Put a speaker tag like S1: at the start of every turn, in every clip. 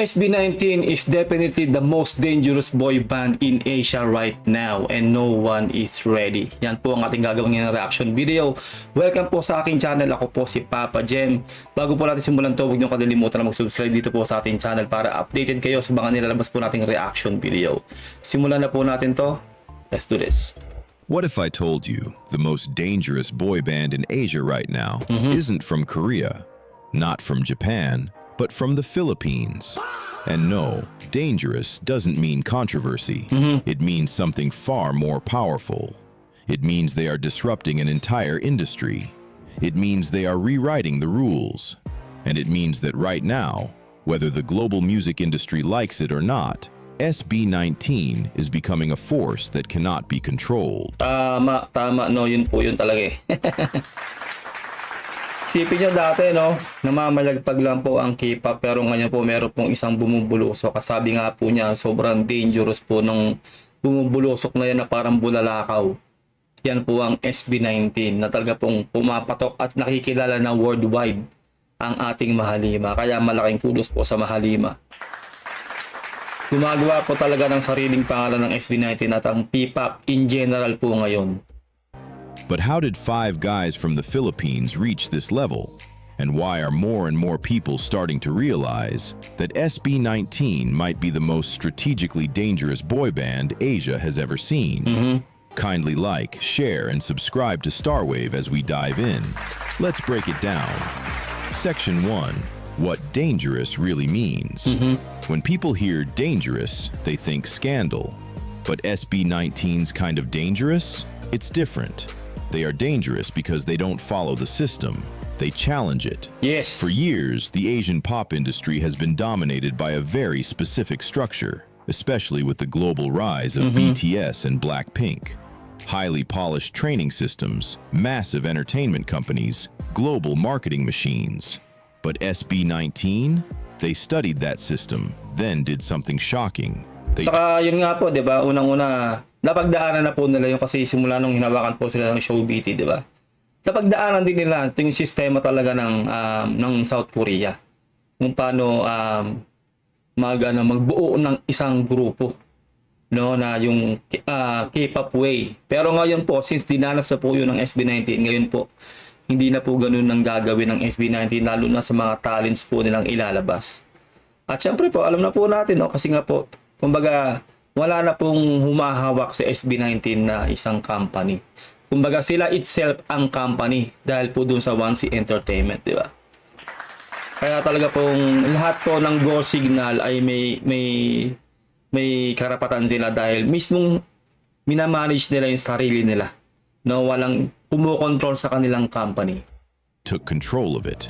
S1: SB19 is definitely the most dangerous boy band in Asia right now and no one is ready. Yan po ang ating gagawin ng reaction video. Welcome po sa aking channel. Ako po si Papa Jem. Bago po natin simulan to, huwag niyo kalilimutan na mag-subscribe dito po sa ating channel para updated kayo sa mga nilalabas po nating reaction video. Simulan na po natin to. Let's do this.
S2: What if I told you the most dangerous boy band in Asia right now isn't from Korea, not from Japan, but from the Philippines? And no, dangerous doesn't mean controversy. It means something far more powerful. It means they are disrupting an entire industry. It means they are rewriting the rules. And it means that right now, whether the global music industry likes it or not, SB19 is becoming a force that cannot be controlled.
S1: Tama, no, yun po yun talaga eh. Isipin nyo dati, no, namamalagpag lang po ang K-pop, pero ngayon po meron pong isang bumubulusok. Kasabi nga po niya, sobrang dangerous po nung bumubulusok na yan na parang bulalakaw. Yan po ang SB19 na talaga pong pumapatok at nakikilala na worldwide ang ating Mahalima. Kaya malaking kudos po sa Mahalima. Gumagawa po talaga ng sariling pangalan ng SB19 at ang P-pop in general po ngayon.
S2: But how did 5 guys from the Philippines reach this level? And why are more and more people starting to realize that SB19 might be the most strategically dangerous boy band Asia has ever seen? Kindly like, share, and subscribe to Starwave as we dive in. Let's break it down. Section 1. What dangerous really means. When people hear dangerous, they think scandal. But SB19's kind of dangerous? It's different. They are dangerous because they don't follow the system. They challenge it.
S1: Yes.
S2: For years, the Asian pop industry has been dominated by a very specific structure, especially with the global rise of BTS and Blackpink. Highly polished training systems, massive entertainment companies, global marketing machines. But SB19? They studied that system, then did something shocking.
S1: Saka yun nga po, 'di ba? Unang-una, napagdaanan na po nila yung kasi simula nung hinawakan po sila ng Showbiz, 'di ba? Napagdaanan din nila yung sistema talaga ng South Korea. Kung paano magbuo ng isang grupo, no, na yung K-pop way. Pero ngayon po, since dinanas na po yun ng SB19, ngayon po hindi na po ganoon ang gagawin ng SB19 lalo na sa mga talents po nilang ilalabas. At syempre po, alam na po natin, no, kasi nga po kumbaga, wala na pong humahawak sa SB19 na isang company. Kumbaga, sila itself ang company dahil po dun sa 1C Entertainment, di ba? Kaya talaga pong lahat po ng go signal ay may karapatan sila dahil mismong minamanage nila yung sarili nila. No, walang kumokontrol sa kanilang company.
S2: Took control of it.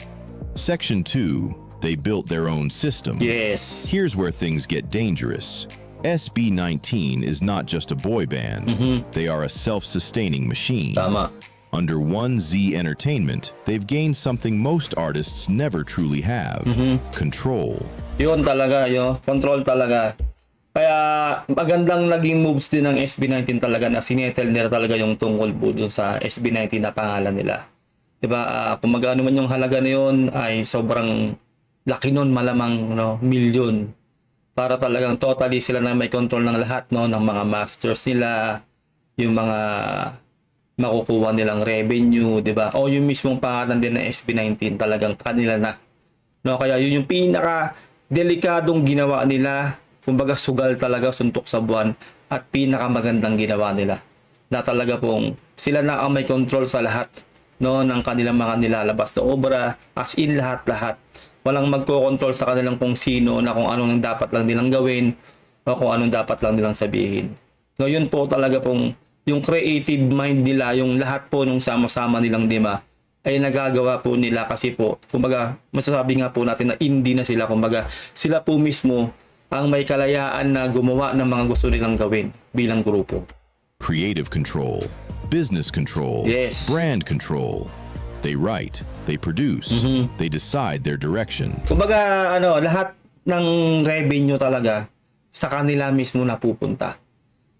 S2: Section 2. They built their own system.
S1: Yes.
S2: Here's where things get dangerous. SB19 is not just a boy band. They are a self-sustaining machine.
S1: Tama.
S2: Under 1Z Entertainment, they've gained something most artists never truly have. Control.
S1: Yun talaga, control talaga. Kaya magandang naging moves din ng SB19 talaga na sinettle nila talaga yung tungkol po dun sa SB19 na pangalan nila. Diba? Kung magkano man yung halaga na yun ay sobrang laki nun, malamang milyon. Para talagang totally sila na may control ng lahat, no, ng mga masters nila, yung mga makukuha nilang revenue, 'di ba? O yung mismong pangalan din ng SB19 talagang kanila na. No, kaya yun yung pinaka delikadong ginawa nila, kumbaga sugal talaga, suntok sa buwan, at pinakamagandang ginawa nila. Na talaga pong sila na ang may control sa lahat, no, ng kanilang mga nilalabas na obra, as in lahat-lahat. Walang magko-control sa kanilang kung sino na kung anong dapat lang nilang gawin o kung anong dapat lang nilang sabihin. So yun po talaga pong yung creative mind nila, yung lahat po nung sama-sama nilang lima ay nagagawa po nila kasi po, kumbaga masasabi nga po natin na indie na sila, kumbaga sila po mismo ang may kalayaan na gumawa ng mga gusto nilang gawin bilang grupo.
S2: Creative control, business control,
S1: yes,
S2: brand control. They write, they produce, they decide their direction.
S1: Kumbaga lahat ng revenue talaga sa kanila mismo napupunta.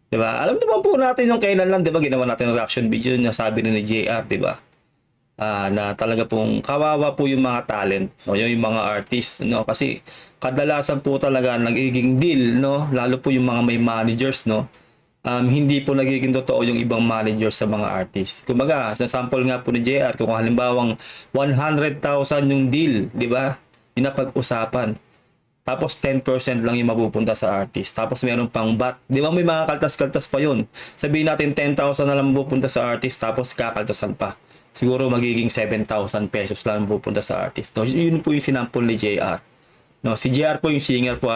S1: 'Di ba? Alam naman po natin yung kailan lang, 'di ba, ginawa natin ng reaction video na sabi ni JR, 'di ba? Na talaga pong kawawa po yung mga talent, no, yung mga artist, no, kasi kadalasan po talaga nagiging deal, no, lalo po yung mga may managers, no, hindi po nagiging totoo yung ibang managers sa mga artist. Kumbaga, sa sample nga po ni JR, kung halimbawang 100,000 yung deal, di ba, yung napag-usapan, tapos 10% lang yung mapupunta sa artist. Tapos meron pang bat. Di ba may mga kaltas-kaltas pa yun? Sabihin natin 10,000 na lang mapupunta sa artist tapos kakaltasan pa. Siguro magiging 7,000 pesos lang mapupunta sa artist. No, yun po yung sinampol ni JR. No, si JR po yung singer po.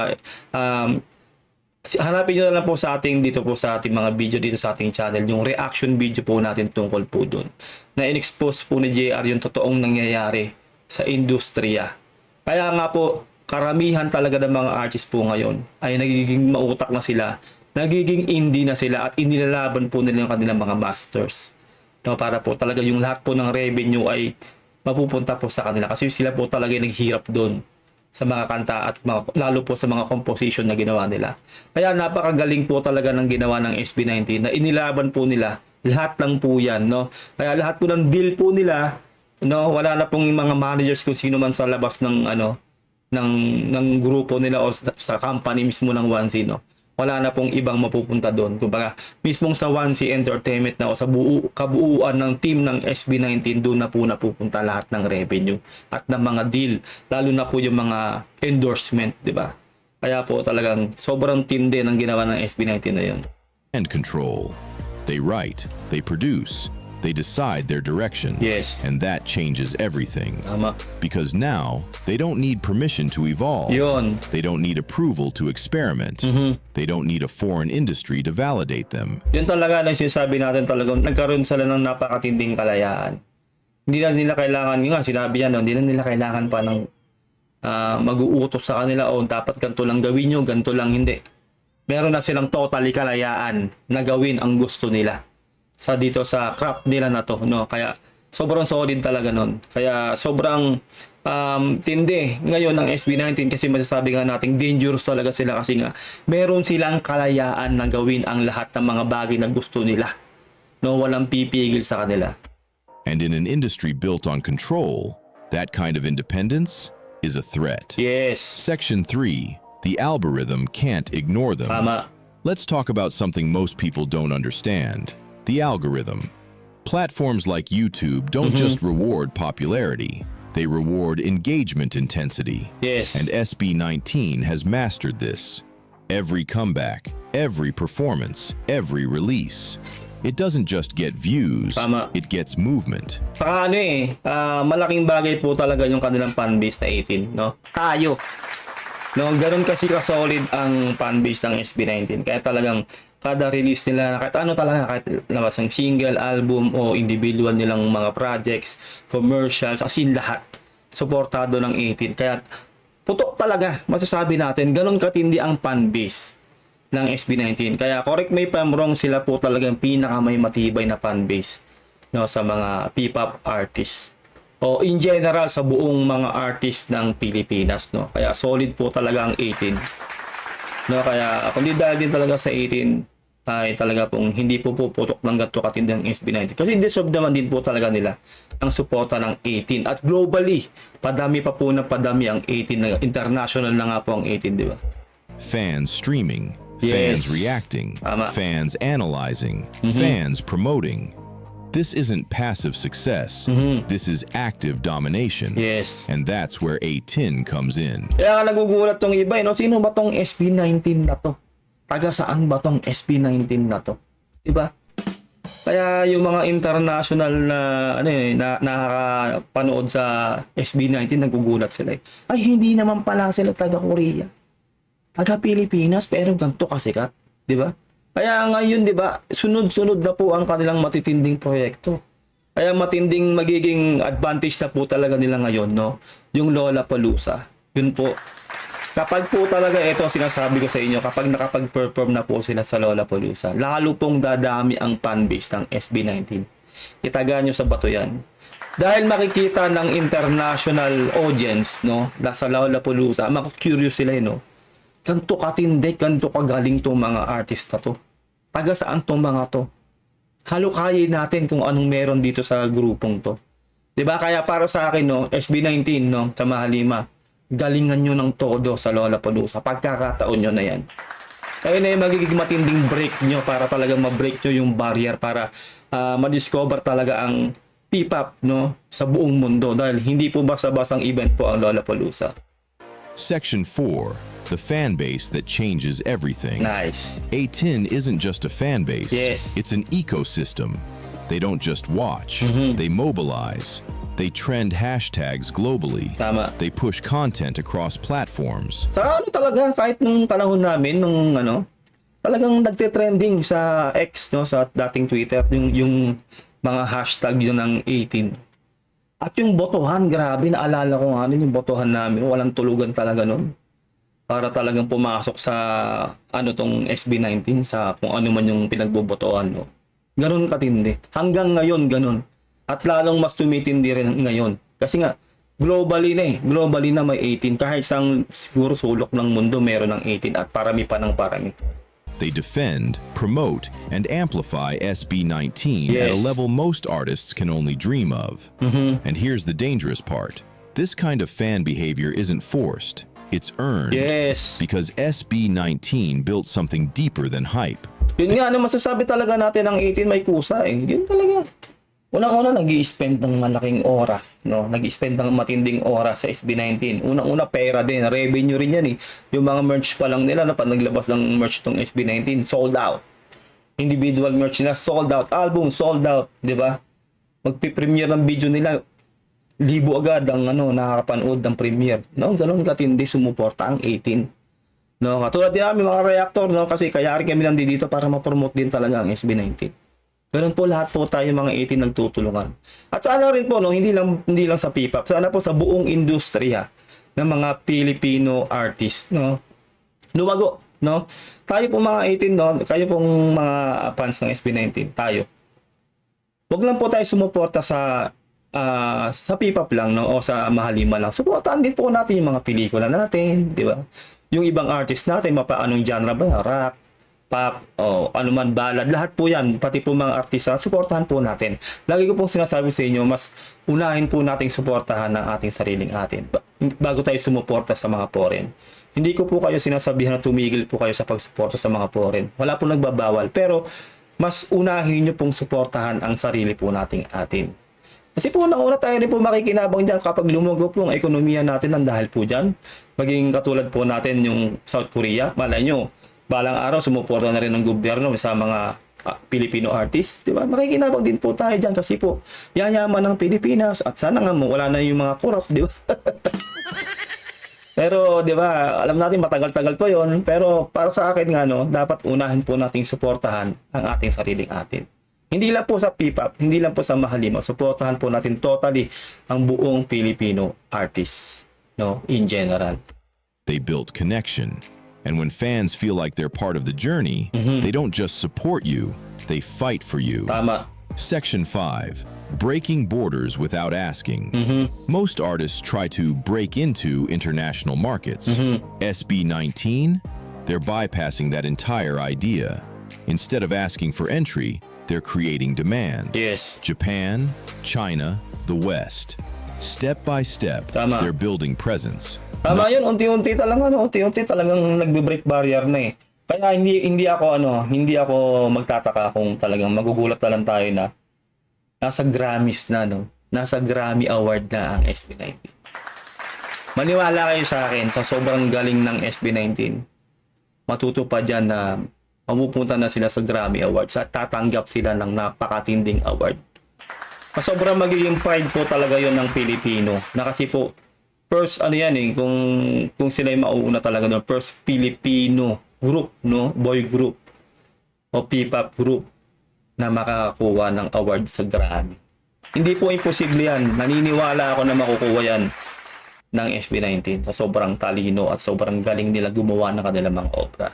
S1: Hanapin nyo na lang po sa ating dito po sa ating mga video dito sa ating channel. Yung reaction video po natin tungkol po doon. Na in-expose po ni JR yung totoong nangyayari sa industriya. Kaya nga po, karamihan talaga ng mga artist po ngayon ay nagiging mautak na sila, nagiging indie na sila at inilalaban po nila yung kanilang mga masters. No, para po talaga yung lahat po ng revenue ay mapupunta po sa kanila kasi sila po talaga yung naghihirap doon sa mga kanta at lalo po sa mga composition na ginawa nila. Kaya napakagaling po talaga ng ginawa ng SB19 na inilaban po nila lahat lang po yan, no. Kaya lahat po ng deal po nila, no, wala na pong mga managers kung sino man sa labas ng ng grupo nila o sa company mismo ng 1C, no. Wala na pong ibang mapupunta doon. Kumbaga, mismong sa 1C Entertainment na o sa kabuuan ng team ng SB19, doon na po napupunta lahat ng revenue at ng mga deal, lalo na po yung mga endorsement, di ba? Kaya po talagang sobrang tindi ng ginawa ng SB19 na yun.
S2: And control. They write, they produce, they decide their direction.
S1: Yes.
S2: And that changes everything.
S1: Tama.
S2: Because now, they don't need permission to evolve.
S1: Yun.
S2: They don't need approval to experiment. They don't need a foreign industry to validate them.
S1: Yun talaga lang sinasabi natin talagang nagkaroon sila ng napakatinding kalayaan. Hindi na nila kailangan, nga sinabi yan, no, hindi na nila kailangan pa ng mag-uutos sa kanila o dapat ganito lang gawin nyo, ganito lang hindi. Meron na silang totally kalayaan na gawin ang gusto nila sa dito sa craft nila na to, no. Kaya sobrang solid talaga nun. Kaya sobrang tindi ngayon ng SB19 kasi masasabi nga natin dangerous talaga sila kasi nga meron silang kalayaan na gawin ang lahat ng mga bagay na gusto nila, no, walang pipigil sa kanila.
S2: And in an industry built on control, that kind of independence is a threat.
S1: Yes.
S2: Section 3. The algorithm can't ignore them.
S1: Tama.
S2: Let's talk about something most people don't understand. The algorithm. Platforms like YouTube don't just reward popularity. They reward engagement intensity.
S1: Yes.
S2: And SB19 has mastered this. Every comeback, every performance, every release. It doesn't just get views,
S1: Tama.
S2: it gets movement.
S1: Saka malaking bagay po talaga yung kanilang fanbase na 18, no? Tayo. No, ganun kasi ka-solid ang fanbase ng SB19. Kaya talagang kada release nila, kahit ano talaga, kahit labas ng single, album, o individual nilang mga projects, commercials, as in lahat, suportado ng 18. Kaya putok talaga, masasabi natin, ganun katindi ang fanbase ng SB19. Kaya correct me if I'm wrong, sila po talagang pinaka may matibay na fanbase, no, sa mga P-pop artists o in general sa buong mga artist ng Pilipinas, no. Kaya solid po talaga ang 18, no. Kaya kundi dahil din talaga sa 18 ay talaga pong hindi po puputok ng gato katindi ng SB19 kasi deserve naman din po talaga nila ang suporta ng 18 at globally padami pa po ng padami ang 18 na international na nga po ang 18, di ba?
S2: Fans streaming,
S1: Yes.
S2: fans reacting,
S1: Tama.
S2: fans analyzing, fans promoting. This isn't passive success. This is active domination.
S1: Yes.
S2: And that's where A10 comes in.
S1: Kaya nga nagugulat tong iba, no? Sino ba tong SB19 na to? Taga saan ba tong SB19 na to? Diba? Kaya yung mga international na nakakapanood sa SB19 nagugulat sila. Ay, hindi naman pala sila taga Korea. Taga Pilipinas pero ganito kasikat, 'di ba? Kaya ngayon, 'di ba, sunod-sunod na po ang kanilang matitinding proyekto. Kaya matinding magiging advantage na po talaga nila ngayon, no? Yung Lollapalooza. Yun po. Kapag po talaga ito sinasabi ko sa inyo, kapag nakapag-perform na po sila sa Lollapalooza, lalo pong dadami ang fanbase ng SB19. Itaga nyo sa bato yan. Dahil makikita ng international audience, no, sa Lollapalooza, maku-curious sila, no? Ganto katindi, ganto kagaling tong mga artist na to. Taga saan tong mga to? Halukayin natin kung anong meron dito sa grupong to. 'Di ba? Kaya para sa akin, no, SB19, no, sa Mahalima, galingan nyo ng todo sa Lollapalooza. Pagkakataon nyo na yan. Ayun na yung magiging matinding break nyo para talagang ma-break nyo yung barrier para ma-discover talaga ang P-pop, no, sa buong mundo. Dahil hindi po basta-bastang event po ang Lollapalooza.
S2: Section 4. The fan base that changes everything.
S1: Nice.
S2: A10 isn't just a fan base.
S1: Yes.
S2: It's an ecosystem. They don't just watch, they mobilize. They trend hashtags globally.
S1: Tama.
S2: They push content across platforms.
S1: Sa ano talaga, kahit nung panahon namin, nung ano, talagang nagte-trending sa X, no, sa dating Twitter, yung mga hashtag yun ng 18. At yung botohan, grabe, naalala ko nga nun, yung botohan namin, walang tulugan talaga nun. Para talagang pumasok sa ano tong SB19, sa kung ano man yung pinagbobotohan, no. Ganun katindi. Hanggang ngayon, ganun. At lalong mas tumitindi rin ngayon. Kasi nga, globally na may 18. Kahit isang siguro sulok ng mundo meron ng 18 at parami pa ng parami.
S2: They defend, promote, and amplify SB19 at a
S1: Yes.
S2: level most artists can only dream of. And here's the dangerous part. This kind of fan behavior isn't forced. It's earned.
S1: Yes.
S2: Because SB19 built something deeper than hype.
S1: Yun nga, ano masasabi talaga natin ng 18 may kusa eh. Yun talaga. Unang-una, nag-i-spend ng malaking oras, no? Nag-i-spend ng matinding oras sa SB19. Unang-una, pera din. Revenue rin yan eh. Yung mga merch pa lang nila, na pag naglabas ng merch tong SB19, sold out. Individual merch nila, sold out. Album, sold out. Di ba? Magpi-premiere ng video nila, libo agad ang ano, nakakapanood ng premiere. No? Ganun katindi sumuporta ang 18. No, katulad din namin mga reactor, no, kasi kaya rin kami nandito para ma-promote din talaga ang SB19. Ganun po lahat po tayo mga 18 nagtutulungan. At sana rin po, no, hindi lang sa P-pop, sana po sa buong industriya ng mga Filipino artists, no. Lumago, no. Tayo po mga 18, no, kayo pong mga fans ng SB19, tayo. Wag lang po tayo sumuporta sa P-pop lang, no, o sa Mahalima lang. Suportahan din po natin yung mga pelikula natin, di ba? Yung ibang artist natin, anong genre ba? Rock, pop, o ano man, ballad, lahat po yan, pati po mga artista, suportahan po natin. Lagi ko pong sinasabi sa inyo, mas unahin po nating suportahan ng ating sariling atin bago tayo sumuporta sa mga foreign. Hindi ko po kayo sinasabihan na tumigil po kayo sa pagsuporta sa mga foreign. Wala po nagbabawal, pero mas unahin nyo pong suportahan ang sarili po nating atin. Kasi po una tayo rin po makikinabang dyan kapag lumago po ang ekonomiya natin ng dahil po dyan. Maging katulad po natin yung South Korea. Malay nyo, balang araw sumuporta na rin ng gobyerno sa mga Filipino artists. Diba? Makikinabang din po tayo dyan kasi po yayaman ng Pilipinas at sana nga wala na yung mga korap. Diba? Pero diba, alam natin matagal-tagal po yon. Pero para sa akin nga, no, dapat unahin po nating suportahan ang ating sariling atin. Hindi lang po sa P-pop, hindi lang po sa Mahalima, suportahan po natin totally ang buong Filipino artists, no, in general.
S2: They built connection. And when fans feel like they're part of the journey, they don't just support you, they fight for you.
S1: Tama.
S2: Section 5. Breaking borders without asking. Most artists try to break into international markets. SB19, they're bypassing that entire idea. Instead of asking for entry, they're creating demand.
S1: Yes.
S2: Japan, China, the West. Step by step,
S1: Tama.
S2: they're building presence.
S1: Tama yun, unti-unti talagang nagbe-break barrier na eh. Kaya hindi ako magtataka kung talagang magugulat na lang tayo na nasa Grammys na, no. Nasa Grammy Award na ang SB19. Maniwala kayo sa akin, sa sobrang galing ng SB19. Matuto pa diyan na mapupunta na sila sa Grammy Awards at tatanggap sila ng napakatinding award. Sobrang magiging pride po talaga yon ng Pilipino. Na kasi po, first yan kung sila yung mauuna talaga doon, first Filipino group, no, boy group o P-pop group na makakakuha ng award sa Grammy. Hindi po imposible yan. Naniniwala ako na makukuha yan ng SB19 sa sobrang talino at sobrang galing nila gumawa ng kanilang mga obra.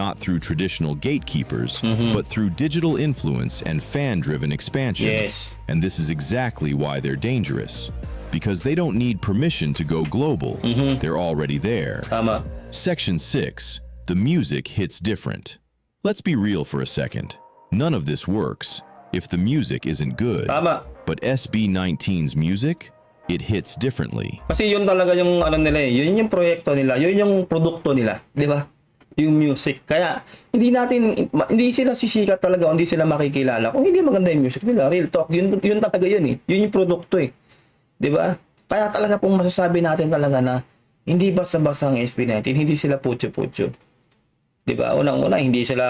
S2: Not through traditional gatekeepers, but through digital influence and fan-driven expansion.
S1: Yes.
S2: And this is exactly why they're dangerous. Because they don't need permission to go global. They're already there.
S1: Tama.
S2: Section 6. The music hits different. Let's be real for a second. None of this works if the music isn't good.
S1: Tama.
S2: But But SB19's music, it hits differently.
S1: Kasi yun talaga yung ano nila eh. Yun yung proyekto nila. Yun yung produkto nila. Di ba? Yung music. Kaya hindi sila sisikat talaga, hindi sila makikilala kung hindi maganda yung music nila. Real talk. Yun talaga yun eh. Yun yung produkto eh. Di ba? Kaya talaga pong masasabi natin talaga na hindi basta-basta ang SB19, hindi sila putyo-putyo. Di ba? Unang-una, hindi sila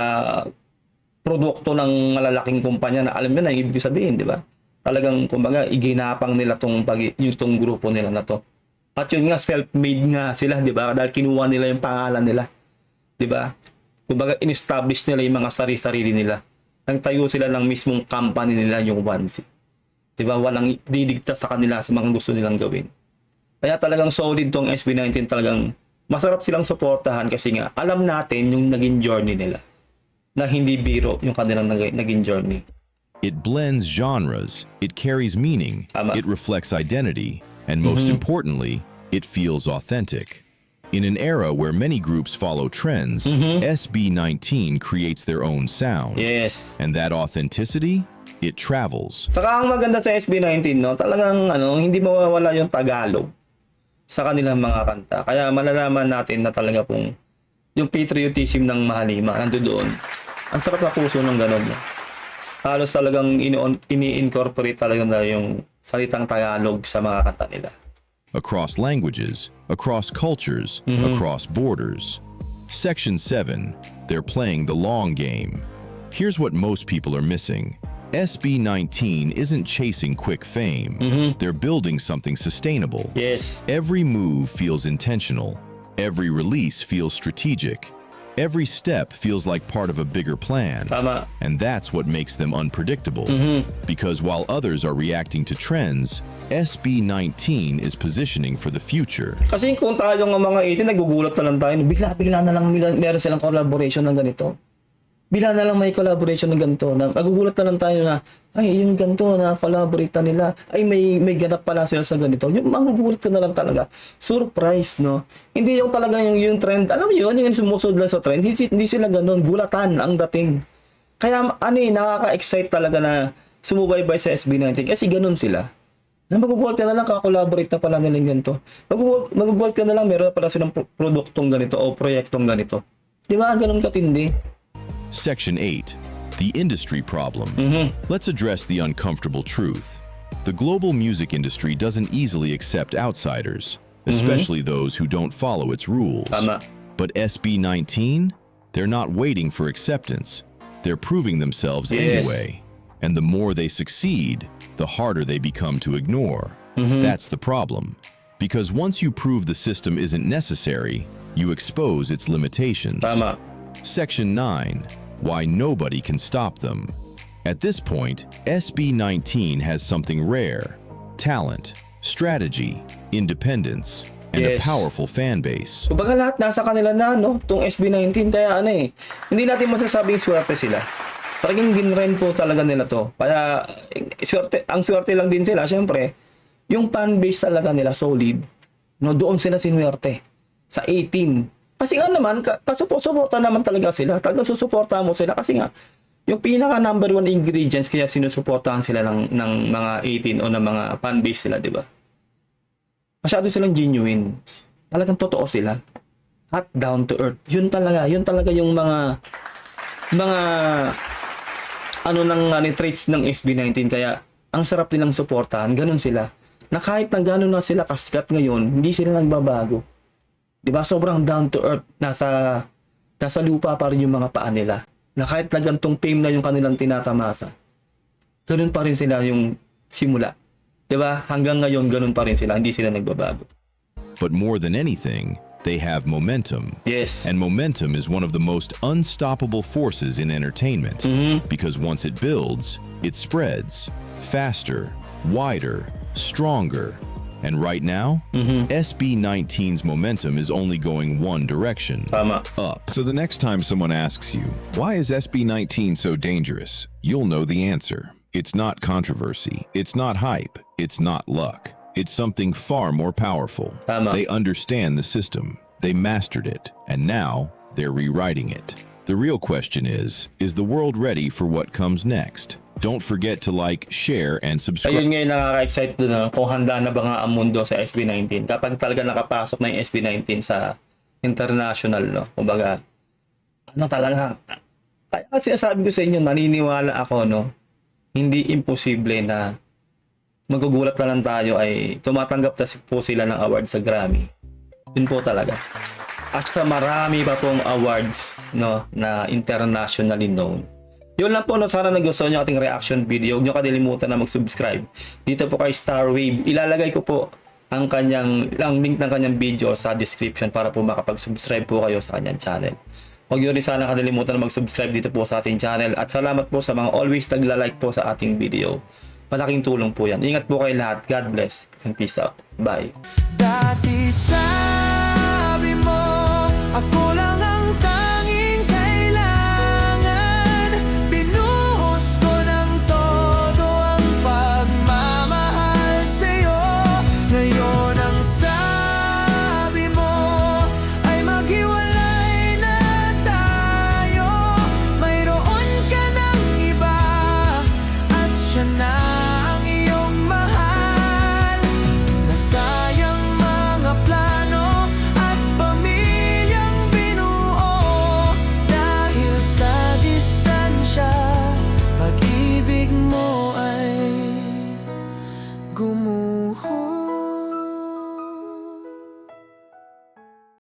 S1: produkto ng malalaking kumpanya na alam nyo na yung ibig sabihin, di ba? Talagang, kumbaga, iginapang nila yung grupo nila na to. At yun nga, self-made nga sila, di ba? Dahil kinuha nila yung pangalan nila. Di ba? Kumbaga, in-establish nila yung mga sarili-sarili nila. Nagtayo sila ng mismong company nila, yung Onesie. Di ba? Walang didikta sa kanila sa mga gusto nilang gawin. Kaya talagang solid tong SB19, talagang masarap silang suportahan kasi nga alam natin yung naging journey nila. Na hindi biro yung kanilang naging journey.
S2: It blends genres, it carries meaning,
S1: Tama.
S2: it reflects identity, and most importantly, it feels authentic. In an era where many groups follow trends, SB19 creates their own sound.
S1: Yes.
S2: And that authenticity, it travels.
S1: Saka ang maganda sa SB19, no, talagang hindi mawawala yung Tagalog sa kanilang mga kanta. Kaya malalaman natin na talaga pong yung patriotism ng Mahalima nandoon. Ang sarap na puso ng ganun. No? Halos talagang ini-incorporate talaga na yung salitang Tagalog sa mga kanta nila.
S2: Across languages, across cultures, across borders. Section 7, they're playing the long game. Here's what most people are missing. SB19 isn't chasing quick fame. They're building something sustainable.
S1: Yes.
S2: Every move feels intentional. Every release feels strategic. Every step feels like part of a bigger plan.
S1: Tama.
S2: And that's what makes them unpredictable. Because while others are reacting to trends, SB19 is positioning for the future.
S1: Kasi kung tayo ng mga 18, nagugulat na lang tayo. Bigla na lang meron silang collaboration ng ganito. Bigla na lang may collaboration ng ganito. Nagugulat na lang tayo na, ay, yung ganito na collaborate nila. Ay, may ganap pala sila sa ganito. Yung magugulat ka na lang talaga. Surprise, no? Hindi yung talaga yung trend. Alam mo yun, yung sumusunod lang sa trend. Hindi sila ganun. Gulatan ang dating. Kaya, nakaka-excite talaga na sumubaybay sa SB19 kasi ganun sila. Na magugulat ka na lang, kaka-collaborate na pala nila yung ganito. Magugulat ka na lang, meron pala silang produktong ganito o proyektong ganito. Di ba? Ganun katindi.
S2: Section 8, the industry problem. Let's address the uncomfortable truth. The global music industry doesn't easily accept outsiders, especially those who don't follow its rules.
S1: Tama.
S2: But SB19, they're not waiting for acceptance. They're proving themselves
S1: Yes.
S2: anyway. And the more they succeed, the harder they become to ignore. That's the problem. Because once you prove the system isn't necessary, you expose its limitations.
S1: Tama.
S2: Section 9, why nobody can stop them. At this point, SB19 has something rare: talent, strategy, independence, and a
S1: Yes.
S2: powerful fan base.
S1: Kumbaga lahat nasa kanila na, no? Itong SB19, kaya hindi natin masasabing swerte sila. Talagang ginren po talaga nila to. Kaya, ang swerte lang din sila, syempre, yung fan base talaga nila solid. No, doon sila sinwerte. Sa 18. Kasi nga naman, kasuporta naman talaga sila. Talagang susuportahan mo sila kasi nga, yung pinaka number 1 ingredients kaya sinusuportahan sila ng mga 18 o ng mga fan base sila, di ba? Masyado silang genuine. Talagang totoo sila. At down to earth. Yun talaga yung mga traits ng SB19. Kaya ang sarap nilang suportahan. Ganun sila. Na kahit na gano'n na sila kasikat ngayon, hindi sila nagbabago. Diba? Sobrang down to earth. Nasa lupa pa rin yung mga paa nila. Na kahit na gantong fame na yung kanilang tinatamasa, ganun pa rin sila yung simula. Diba? Hanggang ngayon, ganun pa rin sila. Hindi sila nagbabago.
S2: But more than anything, they have momentum.
S1: Yes.
S2: And momentum is one of the most unstoppable forces in entertainment. Because once it builds, it spreads faster, wider, stronger. And right now, SB19's momentum is only going one direction,
S1: Tama.
S2: up.
S3: So the next time someone asks you, why is SB19 so dangerous? You'll know the answer. It's not controversy. It's not hype. It's not luck. It's something far more powerful.
S1: Tama.
S2: They understand the system. They mastered it. And now they're rewriting it. The real question is the world ready for what comes next?
S3: Don't forget to like, share, and subscribe.
S1: Ayun ngayon nakaka-excite doon kung handa na ba nga ang mundo sa SB19 kapag talaga nakapasok na yung SB19 sa international, no? Kumbaga, ano talaga, kaya sinasabi ko sa inyo, naniniwala ako, no? Hindi imposible na magugulat na lang tayo ay tumatanggap na po sila ng award sa Grammy. Yun po talaga. At sa marami pa pong awards, no, na internationally known. Yun lang po, no, sana nagustuhan nyo ating reaction video. Huwag nyo kalilimutan na mag-subscribe dito po kay Starwave. Ilalagay ko po ang link ng kanyang video sa description para po makapag-subscribe po kayo sa kanyang channel. Huwag nyo rin sana kalilimutan na mag-subscribe dito po sa ating channel. At salamat po sa mga always nagla-like po sa ating video. Malaking tulong po yan. Ingat po kayo lahat. God bless and peace out. Bye.
S4: Dati sabi mo ako